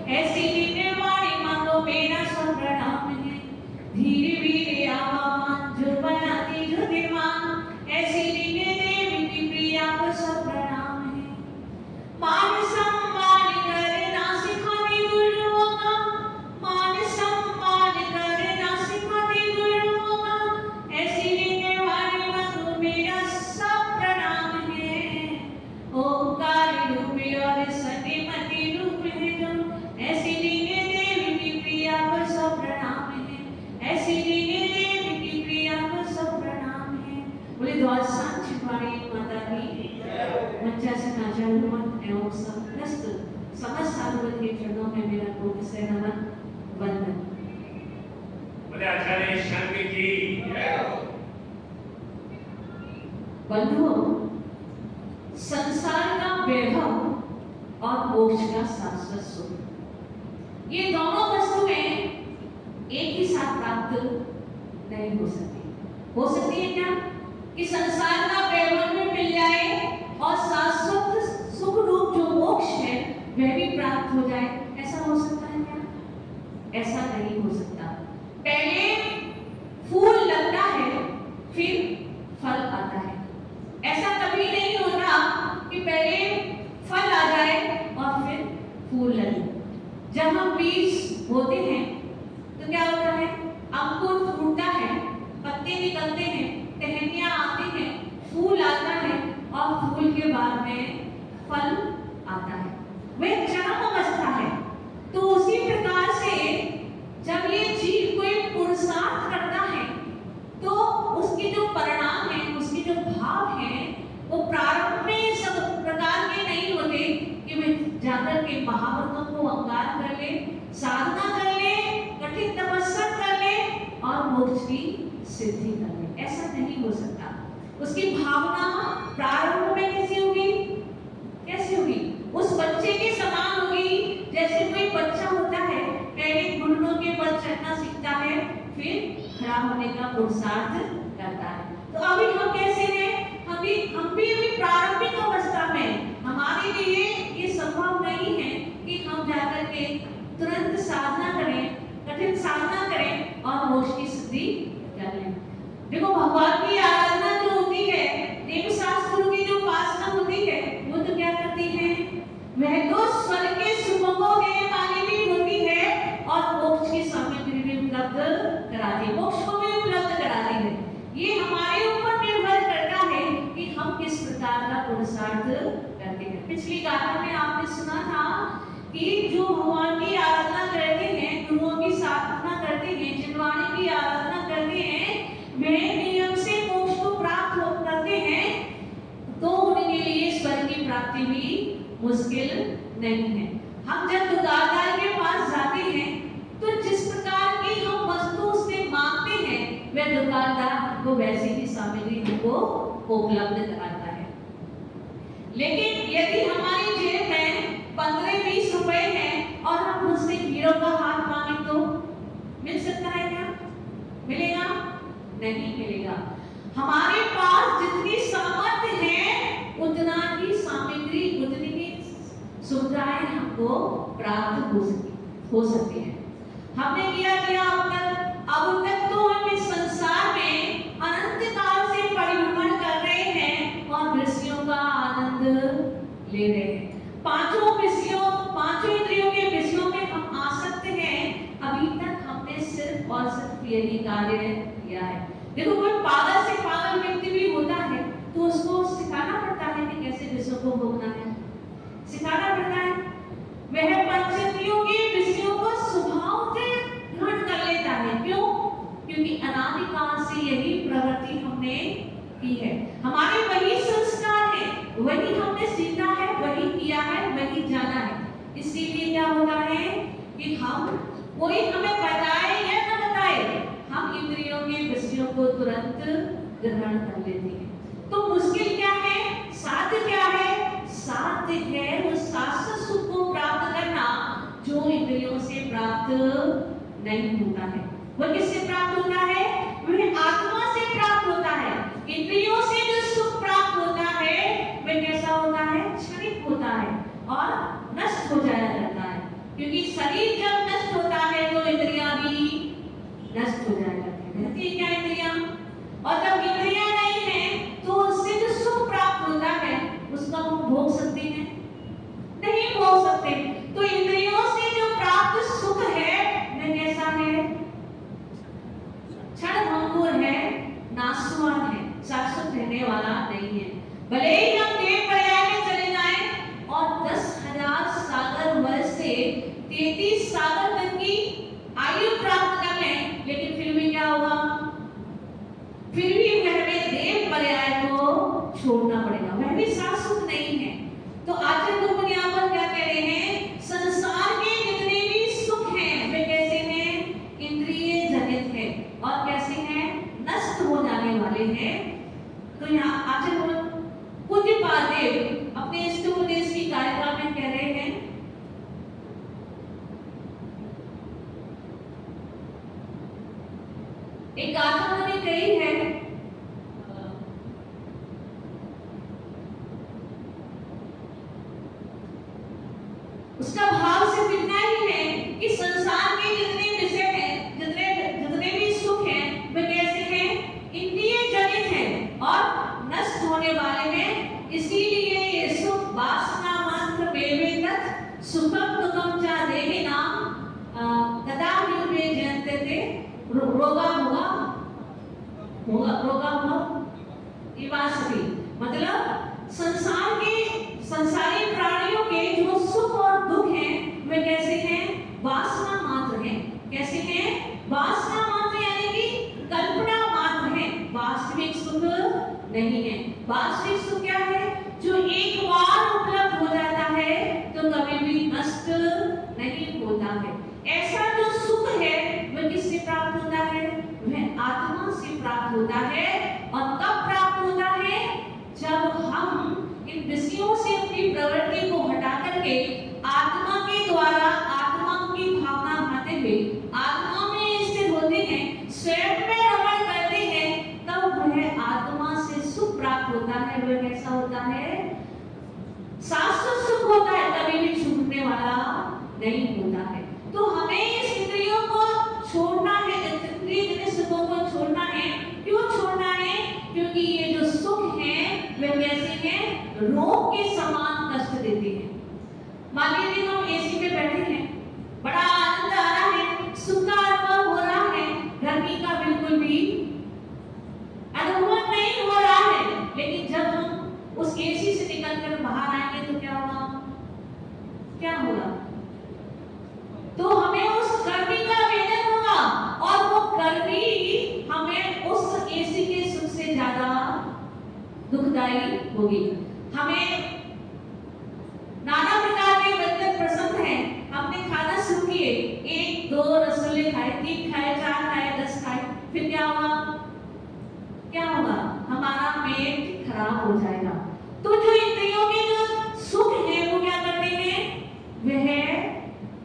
ऐसी लीने वाणी मांगो मेरा सब प्रणाम है। धीरे धीरे आवामान जो बनाती जो निर्माण, ऐसी लीने देवी की प्रिया को सब प्रणाम है। मान सम्मान करना सिखाती गुरुओं का, मान सम्मान करना सिखाती गुरुओं का, ऐसी लीने वाणी मांगो मेरा सब प्रणाम है। ओंकार रूप और सतीमती रूप है जो, ऐसी लीने देवी की प्रिया को सब प्रणाम है। ऐसी लीने देवी की प्रिया को सब प्रणाम है। बोले द्वार सांच वाणी माता की मंचा से नाचा हुमन एवं समस्त समस्त साधुवत के चरणों में मेरा कोटि से नमन वंदन। बोले आचार्य शंकर की बंधुओं, संसार का वैभव और मोक्ष का शाश्वत सुख, ये दोनों वस्तुएं एक ही साथ प्राप्त नहीं हो सकती। हो सकती है क्या कि संसार का वैभव में मिल जाए और शाश्वत सुख रूप जो मोक्ष है वह भी प्राप्त हो जाए? ऐसा हो सकता है क्या? ऐसा नहीं हो सकता। पहले फूल लगता है फिर फल आता है। ऐसा कभी नहीं होता कि पहले फल आ जाए और फिर फूल लगे। जब हम बीज बोते हैं तो क्या होता है? अंकुर फूटता है, पत्ते निकलते हैं, टहनियां आती हैं, फूल आता है और फूल के बाद में फल आता है। वह चरम अवस्था है। तो उसी प्रकार से जब ये जीव कोई पुरुषार्थ करता है तो उसके जो परिणाम है, उसके जो भाव है, वो प्रारंभ में सब प्रकार के नहीं होते कि वे जाकर के महाव्रतों को अंगार कर ले, साधना कर ले, कठिन तपस्या कर ले और मोक्ष की सिद्धि कर ले। ऐसा नहीं हो सकता। उसकी भावना प्रारंभ में कैसी होगी? कैसी होगी? उस बच्चे के समान होगी जैसे कोई बच्चा होता है, पहले घुटनों के बल चलना सीखता है, फिर खड़ा होने का पुरुषार्थ करता है। तो अभी हम कैसे हैं? हम भी अभी प्रारंभिक अवस्था में। हमारे लिए ये संभव नहीं है कि हम जाकर के तुरंत साधना करें, कठिन साधना करें और मोक्ष की सिद्धि कर लें। देखो, भगवान की आराधना जो होती है, देव शास्त्रों की जो उपासना होती है, वो तो क्या करती है? वह तो स्वर्ग के सुखों के पानी भी होती है और मोक्ष की सामग्री भी उपलब्ध कराती है, मोक्ष को भी उपलब्ध कराती है। ये हमारे ऊपर निर्भर करता है कि हम किस प्रकार का पुरुषार्थ करते हैं। पिछली गाथा में आपने सुना था कि जो भगवान की आराधना करते हैं, गुरुओं की साधना करते हैं, जिनवाणी की आराधना करते हैं, वे नियम से मोक्ष को प्राप्त करते हैं, तो उनके लिए स्वर्ग की प्राप्ति भी मुश्किल नहीं है। हम जब दुकानदार के पास जाते हैं तो जिस प्रकार की हम वस्तु उससे मांगते हैं, वह दुकानदार हमको वैसी ही सामग्री हमको उपलब्ध कराता है। लेकिन यदि हमारी जेब में 15-20 रुपए हैं और हम उससे हीरो का हाथ मांगे तो मिल सकता है क्या? मिलेगा? नहीं मिलेगा। हमारे पास जितनी सामर्थ्य है उतना ही सामग्री, उतनी ही सुविधाएं हमको प्राप्त हो सकती है। हमने किया अब तक तो हम इस संसार में अनंत काल से परिभ्रमण कर रहे हैं और दृश्यों का आनंद ले रहे हैं। पांचों इंद्रियों के विषयों में हम आसक्त हैं। अभी तक हमने सिर्फ और सिर्फ यही कार्य किया है। देखो, कोई पागल से पागल व्यक्ति भी होता है तो उसको सिखाना पड़ता है कि कैसे विषयों को भोगना है, सिखाना पड़ता है। वह पंचेंद्रियों के विषयों को स्वभाव से ग्रहण कर लेता है। क्यों? क्योंकि अनादिकाल से यही प्रवृत्ति हमने की है। हमारे वही संस्कार है, वही हमने सीखा है, वही किया है, वही जाना है। इसीलिए क्या होता है कि हम, कोई हमें बताए या न बताए, हम इंद्रियों के विषयों को तुरंत ग्रहण कर लेते हैं। तो मुश्किल क्या है? साध्य क्या है? साध्य है वो शाश्वत सुख को प्राप्त करना जो इंद्रियों से प्राप्त नहीं होता है। वह किससे प्राप्त होता है? वह आत्मा से प्राप्त होता है। इंद्रियों से जो सुख प्राप्त होता है वह कैसा होता है? क्षणिक होता है और नष्ट हो जाया करता है। क्योंकि शरीर जब नष्ट होता है तो इंद्रियां भी नष्ट हो जाएगा। रहती है क्या इंद्रियां? और जब इंद्रियां नहीं है तो उससे जो सुख प्राप्त होता है उसका हम भोग सकते हैं? नहीं भोग सकते। तो इंद्रियों से जो प्राप्त सुख है वह कैसा है? क्षणभंगुर है, नाशवान है, शाश्वत रहने वाला नहीं है। भले ही हम देव पर्याय में चले जाएं और 10,000 सागर वर्ष से 33 सागर तक की आयु प्राप्त कर लें, लेकिन फिर भी क्या होगा? फिर भी हमें देव पर्याय को छोड़ना पड़ेगा, वह भी शाश्वत नहीं है। तो आचार्य गुरु यहाँ पर क्या कह रहे हैं? संसार के जितने भी सुख हैं वे कैसे हैं? इंद्रिय जनित है और कैसे हैं? नष्ट हो जाने वाले हैं। तो यहाँ आचार्य गुरु पूज्यपाद देव अपने इष्ट उपदेश की कार्यक्रम में कह रहे हैं, एक गाथा उन्होंने कही है, उसका भाव सिर्फ इतना ही है कि संसार के जितने विषय हैं, जितने भी सुख हैं वे कैसे हैं? इंद्रिय जनित हैं और नष्ट होने वाले हैं। इसीलिए ये सुख वासना मात्र पेवेतत् सुखम दुखम च देहिनाम तदा वे जयन्ते ते रोगा इवासति। मतलब संसारी प्राणियों के जो सुख और दुख हैं वे कैसे हैं? वासना मात्र हैं। कैसे हैं? वासना मात्र यानी कि कल्पना मात्र है, वास्तविक सुख नहीं है। वास्तविक सुख क्या है? जो एक बार उपलब्ध हो जाता है तो कभी भी नष्ट नहीं होता है। ऐसा जो सुख है वह किससे प्राप्त होता है? वह आत्मा से प्राप्त होता है। और कब प्राप्त होता है? जब हम इन विषयों से अपनी प्रवृत्ति को हटा करके आत्मा के द्वारा आत्मा की भावना भाते हुए आत्मा में स्थिर होते हैं, स्वयं में रमण करते हैं, तब वह आत्मा से सुख प्राप्त होता है। वह कैसा होता है? शाश्वत सुख होता है, कभी भी छूटने वाला नहीं होता है। तो हमें इस इंद्रियों को छोड़ना है, इंद्रिय जनित सुखों को छोड़ना है। क्यों छोड़ना है? क्योंकि ये जो सुख है वे कैसे हैं? रोग के समान कष्ट देते हैं। मान लीजिए हम एसी में बैठे हैं, बड़ा आनंद आ रहा है, सुख का अनुभव हो रहा है, गर्मी का बिल्कुल भी अनुभव नहीं हो रहा है। लेकिन जब हम उस एसी से निकलकर बाहर आएंगे तो क्या होगा? क्या होगा? तो हमें उस गर्मी का वेदन होगा और वो गर्मी हमें उस एसी के सुख से ज्यादा दुखदाई होगी। हमें नाना प्रकार के व्यंजन पसंद हैं, हमने खाना शुरू किए, 1 2 रसगुल्ले खाए, 3 खाए, 4 खाए, 10 खाए, फिर क्या होगा? क्या होगा? हमारा पेट खराब हो जाएगा। तो जो इंद्रियों के जो सुख है वो क्या करते हैं? वह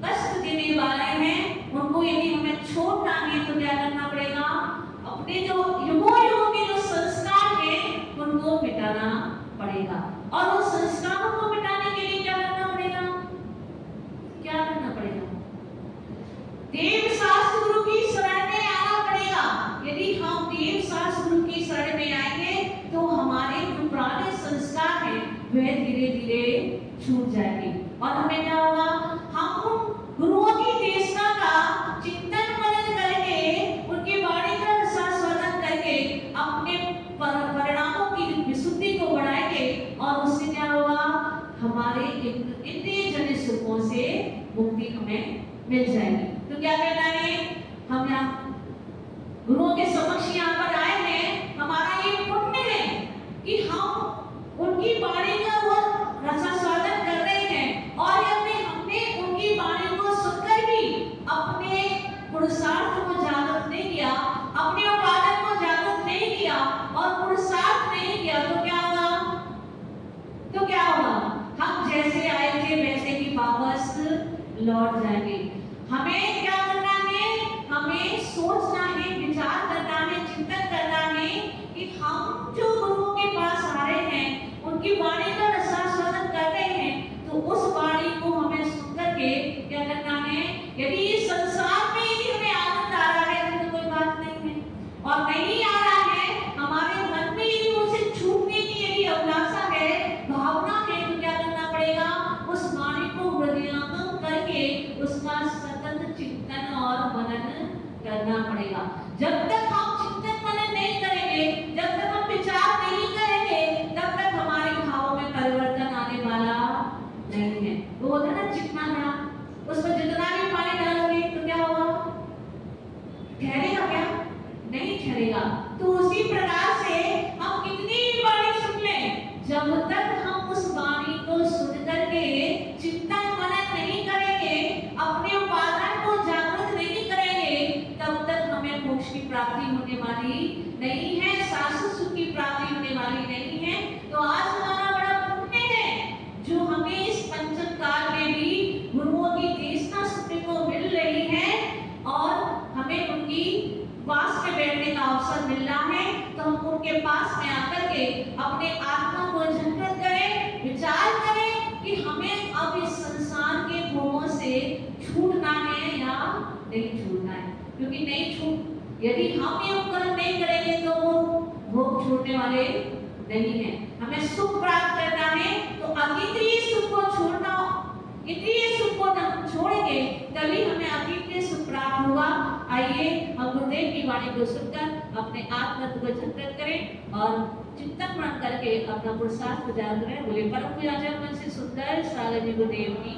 कष्ट देने वाले हैं। उनको यदि हमें छोड़ना है तो क्या करना पड़ेगा? अपने जो युगों के जो संस्कार हैं उनको मिटाना पड़ेगा। और उन संस्कारों को मिटाने के लिए क्या करना पड़ेगा? क्या करना पड़ेगा? देव शास्त्र गुरु की शरण में आना पड़ेगा। यदि हम देव शास्त्र गुरु की शरण में आएंगे तो हमारे जो पुराने संस्कार हैं वह धीरे धीरे छूट जाएंगे। और हमें क्या होगा? हम गुरुओं की देशना का चिंतन मनन करके उनकी वाणी का रसास्वादन करके अपने परिणामों की विशुद्धि को बढ़ाएंगे और उससे क्या होगा? हमारे इंद्रिय जनित सुखों से मुक्ति हमें मिल जाएगी। तो क्या करना है? हम यहाँ गुरुओं के समक्ष यहाँ पर आए हैं, हमारा ये पुण्य है कि हम उनकी वाणी का वो रसास्वादन कर रहे हैं और हमने उनकी वाणी को सुनकर भी अपने पुरुषार्थ को जागृत नहीं किया, अपने उपादन को जागृत नहीं किया और पुरुषार्थ नहीं किया तो क्या होगा? तो क्या होगा? हम जैसे आए थे वैसे ही वापस लौट जाएंगे। हमें क्या करना है? हमें सोचना है, विचार करना है, चिंतन करना है कि हम जो गुरुओं के पास आ रहे हैं, उनकी वाणी का रसास्वादन कर रहे हैं, तो उस वाणी को हमें सुन करके क्या करना जब तक हम चिंतन मनन नहीं करेंगे, जब तक हम विचार नहीं करेंगे, तब तक हमारे भावों में परिवर्तन आने वाला नहीं है। वो होता है ना चिकना घड़ा, उसमें जितना भी पानी डालोगे तो क्या होगा? ठहरेगा क्या? नहीं ठहरेगा। तो उसी प्रकार से हम कितनी भी वाणी सुन लें, जब तक हम उस वाणी को सुन करके चिंतन मनन नहीं करेंगे, अपने उपादान को जागृत नहीं करेंगे, तब तक हमें मोक्ष की प्राप्ति होने वाली नहीं है, शाश्वत सुख की प्राप्ति होने वाली नहीं है। तो आज हमारा बड़ा पुण्य है जो हमें इस पंचम काल में भी गुरुओं की देशना सुनने को मिल रही है और हमें उनकी पास में बैठने का अवसर मिल रहा है। तो हम उनके पास में आकर के अपने आत्मा को जागृत करें, विचार करें कि हमें अब इस संसार के भोगों से छूटना है या नहीं छूटना है। क्योंकि नहीं छूट, यदि हम ये उपकरण नहीं करेंगे तो वो भोग छूटने वाले नहीं है। हमें सुख प्राप्त करना है तो अतीन्द्रिय सुख को छोड़ना, इंद्रिय सुख को हम छोड़ेंगे तभी हमें अतीन्द्रिय सुख प्राप्त होगा। आइए हम गुरुदेव की वाणी को सुनकर अपने आत्मतत्व को जागृत करें और चिंतन मनन करके अपना पुरुषार्थ जागृत करें। बोले परम पूज्य मन से सुंदर सागर जी गुरुदेव की